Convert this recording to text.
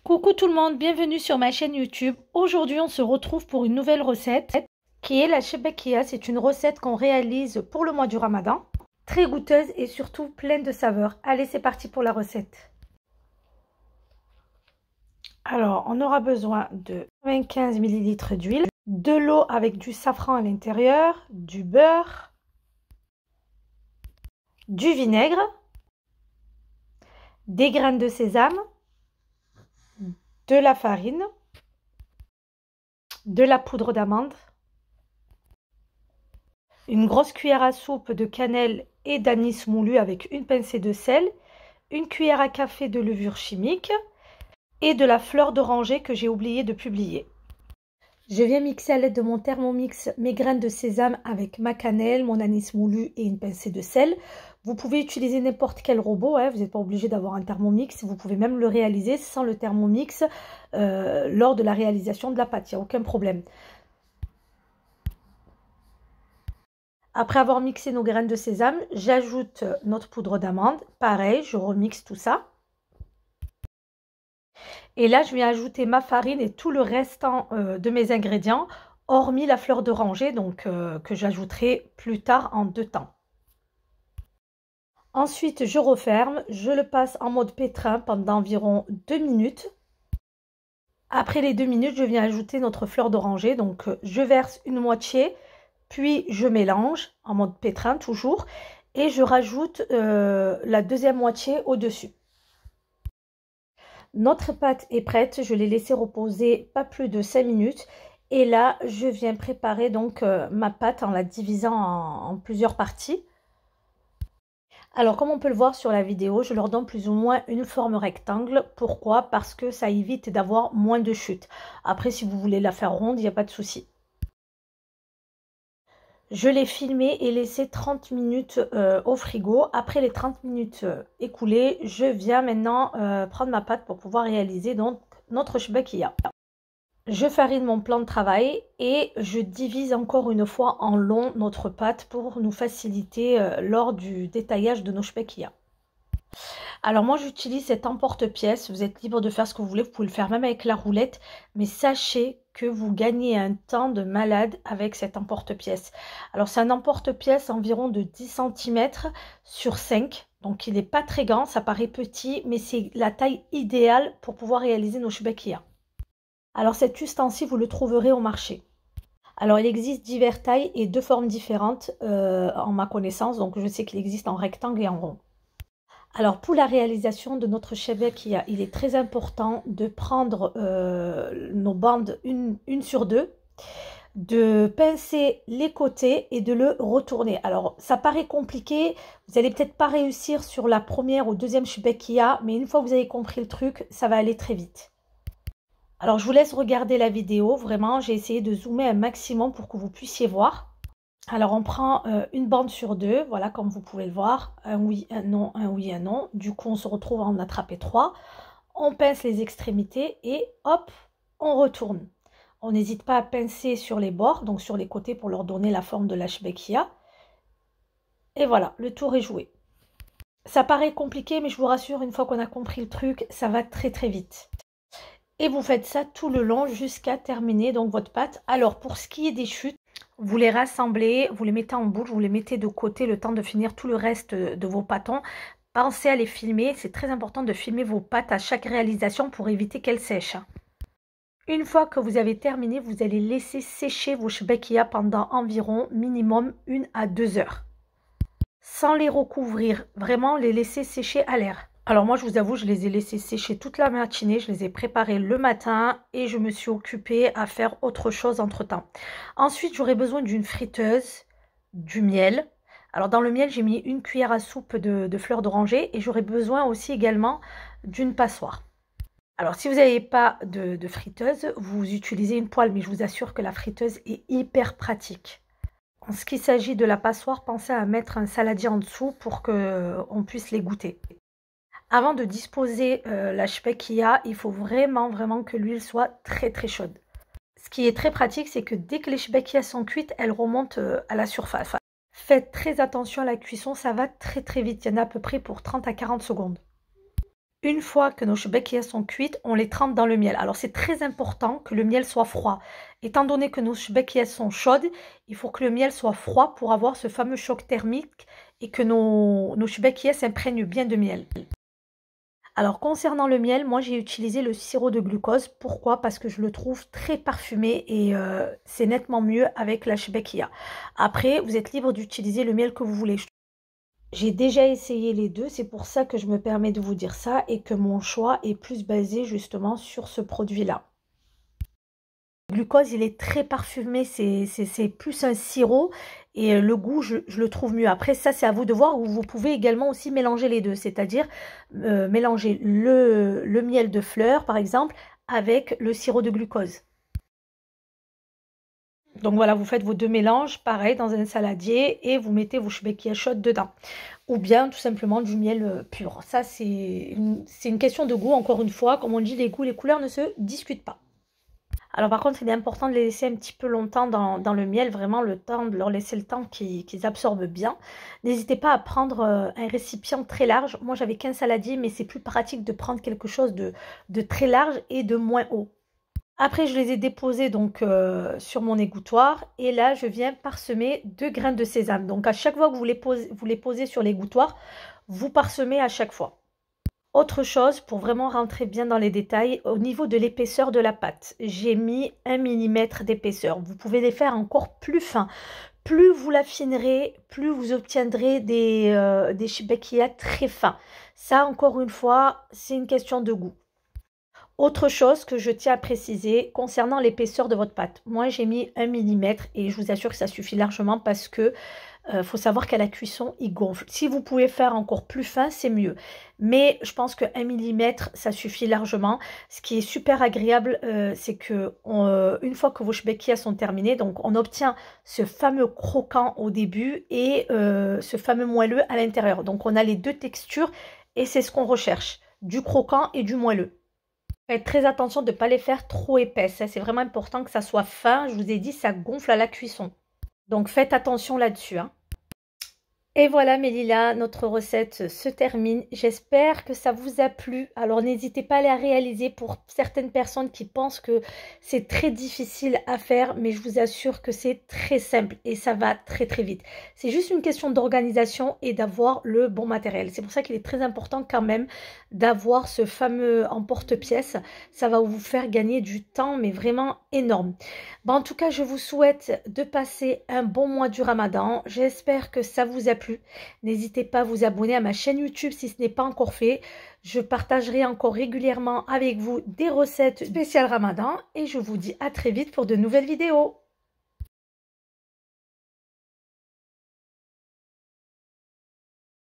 Coucou tout le monde, bienvenue sur ma chaîne YouTube. Aujourd'hui, on se retrouve pour une nouvelle recette qui est la shebekia. C'est une recette qu'on réalise pour le mois du Ramadan. Très goûteuse et surtout pleine de saveurs. Allez, c'est parti pour la recette. Alors, on aura besoin de 25 ml d'huile, de l'eau avec du safran à l'intérieur, du beurre, du vinaigre, des graines de sésame, de la farine, de la poudre d'amande, une grosse cuillère à soupe de cannelle et d'anis moulu avec une pincée de sel, une cuillère à café de levure chimique et de la fleur d'oranger que j'ai oublié de publier. Je viens mixer à l'aide de mon Thermomix mes graines de sésame avec ma cannelle, mon anis moulu et une pincée de sel. Vous pouvez utiliser n'importe quel robot, vous n'êtes pas obligé d'avoir un Thermomix. Vous pouvez même le réaliser sans le Thermomix lors de la réalisation de la pâte, il n'y a aucun problème. Après avoir mixé nos graines de sésame, j'ajoute notre poudre d'amande. Pareil, je remixe tout ça. Et là, je viens ajouter ma farine et tout le restant de mes ingrédients, hormis la fleur d'oranger, donc que j'ajouterai plus tard en deux temps. Ensuite, je referme, je le passe en mode pétrin pendant environ 2 minutes. Après les 2 minutes, je viens ajouter notre fleur d'oranger, donc je verse une moitié, puis je mélange en mode pétrin toujours, et je rajoute la deuxième moitié au-dessus. Notre pâte est prête, je l'ai laissée reposer pas plus de 5 minutes. Et là, je viens préparer donc ma pâte en la divisant en plusieurs parties. Alors, comme on peut le voir sur la vidéo, je leur donne plus ou moins une forme rectangle. Pourquoi? Parce que ça évite d'avoir moins de chute. Après, si vous voulez la faire ronde, il n'y a pas de souci. Je l'ai filmé et laissé 30 minutes au frigo. Après les 30 minutes écoulées, je viens maintenant prendre ma pâte pour pouvoir réaliser donc notre shebekia. Je farine mon plan de travail et je divise encore une fois en long notre pâte pour nous faciliter lors du détaillage de nos shebekia. Alors moi j'utilise cet emporte-pièce, vous êtes libre de faire ce que vous voulez, vous pouvez le faire même avec la roulette, mais sachez que vous gagnez un temps de malade avec cet emporte-pièce. Alors c'est un emporte-pièce environ de 10 cm sur 5, donc il n'est pas très grand, ça paraît petit, mais c'est la taille idéale pour pouvoir réaliser nos shebekia. Alors cet ustensile, vous le trouverez au marché. Alors il existe diverses tailles et deux formes différentes en ma connaissance, donc je sais qu'il existe en rectangle et en rond. Alors pour la réalisation de notre shebekia, il est très important de prendre nos bandes une sur deux, de pincer les côtés et de le retourner. Alors ça paraît compliqué, vous n'allez peut-être pas réussir sur la première ou deuxième shebekia, mais une fois que vous avez compris le truc, ça va aller très vite. Alors je vous laisse regarder la vidéo, vraiment j'ai essayé de zoomer un maximum pour que vous puissiez voir. Alors on prend une bande sur deux, voilà comme vous pouvez le voir, un oui, un non, un oui, un non. Du coup on se retrouve à en attraper 3. On pince les extrémités et hop, on retourne. On n'hésite pas à pincer sur les bords, donc sur les côtés pour leur donner la forme de la shebekia. Et voilà, le tour est joué. Ça paraît compliqué mais je vous rassure, une fois qu'on a compris le truc, ça va très très vite. Et vous faites ça tout le long jusqu'à terminer donc votre pâte. Alors pour ce qui est des chutes, vous les rassemblez, vous les mettez en bouche, vous les mettez de côté le temps de finir tout le reste de vos pâtons. Pensez à les filmer, c'est très important de filmer vos pâtes à chaque réalisation pour éviter qu'elles sèchent. Une fois que vous avez terminé, vous allez laisser sécher vos shebekia pendant environ minimum 1 à 2 heures. Sans les recouvrir, vraiment les laisser sécher à l'air. Alors moi je vous avoue, je les ai laissés sécher toute la matinée, je les ai préparés le matin et je me suis occupée à faire autre chose entre temps. Ensuite j'aurai besoin d'une friteuse, du miel. Alors dans le miel j'ai mis une cuillère à soupe de fleur d'oranger et j'aurai besoin aussi également d'une passoire. Alors si vous n'avez pas de friteuse, vous utilisez une poêle, mais je vous assure que la friteuse est hyper pratique. En ce qui s'agit de la passoire, pensez à mettre un saladier en dessous pour qu'on puisse les goûter. Avant de disposer la shebekia, il faut vraiment que l'huile soit très chaude. Ce qui est très pratique, c'est que dès que les shebekia sont cuites, elles remontent à la surface. Enfin, faites très attention à la cuisson, ça va très vite. Il y en a à peu près pour 30 à 40 secondes. Une fois que nos shebekiyas sont cuites, on les trempe dans le miel. Alors c'est très important que le miel soit froid. Étant donné que nos shebekiyas sont chaudes, il faut que le miel soit froid pour avoir ce fameux choc thermique et que nos shebekiyas s'imprègnent bien de miel. Alors concernant le miel, moi j'ai utilisé le sirop de glucose. Pourquoi? Parce que je le trouve très parfumé et c'est nettement mieux avec la shebekia. Après, vous êtes libre d'utiliser le miel que vous voulez. J'ai déjà essayé les deux, c'est pour ça que je me permets de vous dire ça et que mon choix est plus basé justement sur ce produit-là. Le glucose, il est très parfumé, c'est plus un sirop et le goût, je le trouve mieux. Après, ça, c'est à vous de voir. Vous pouvez également aussi mélanger les deux, c'est-à-dire mélanger le miel de fleurs, par exemple, avec le sirop de glucose. Donc voilà, vous faites vos deux mélanges, pareil, dans un saladier et vous mettez vos shebekiyas chaudes dedans. Ou bien tout simplement du miel pur. Ça, c'est une question de goût, encore une fois. Comme on dit, les goûts, les couleurs ne se discutent pas. Alors par contre, il est important de les laisser un petit peu longtemps dans le miel, vraiment le temps de leur laisser le temps qu'ils absorbent bien. N'hésitez pas à prendre un récipient très large. Moi, j'avais qu'un saladier, mais c'est plus pratique de prendre quelque chose de très large et de moins haut. Après, je les ai déposés donc sur mon égouttoir et là, je viens parsemer 2 grains de sésame. Donc à chaque fois que vous les posez sur l'égouttoir, vous parsemez à chaque fois. Autre chose, pour vraiment rentrer bien dans les détails, au niveau de l'épaisseur de la pâte, j'ai mis 1 mm d'épaisseur. Vous pouvez les faire encore plus fins. Plus vous l'affinerez, plus vous obtiendrez des shebekiyas très fins. Ça, encore une fois, c'est une question de goût. Autre chose que je tiens à préciser concernant l'épaisseur de votre pâte. Moi, j'ai mis 1 mm et je vous assure que ça suffit largement parce que faut savoir qu'à la cuisson, il gonfle. Si vous pouvez faire encore plus fin, c'est mieux. Mais je pense que 1 mm, ça suffit largement. Ce qui est super agréable, c'est que une fois que vos shebekiyas sont terminés, donc on obtient ce fameux croquant au début et ce fameux moelleux à l'intérieur. Donc on a les deux textures et c'est ce qu'on recherche, du croquant et du moelleux. Faites très attention de ne pas les faire trop épaisses. C'est vraiment important que ça soit fin. Je vous ai dit, ça gonfle à la cuisson. Donc faites attention là-dessus. Et voilà mes lilas, notre recette se termine. J'espère que ça vous a plu. Alors n'hésitez pas à la réaliser pour certaines personnes qui pensent que c'est très difficile à faire. Mais je vous assure que c'est très simple et ça va très très vite. C'est juste une question d'organisation et d'avoir le bon matériel. C'est pour ça qu'il est très important quand même d'avoir ce fameux emporte-pièce. Ça va vous faire gagner du temps mais vraiment énorme. Bon, en tout cas, je vous souhaite de passer un bon mois du Ramadan. J'espère que ça vous a plu. N'hésitez pas à vous abonner à ma chaîne YouTube si ce n'est pas encore fait. Je partagerai encore régulièrement avec vous des recettes spéciales Ramadan et je vous dis à très vite pour de nouvelles vidéos.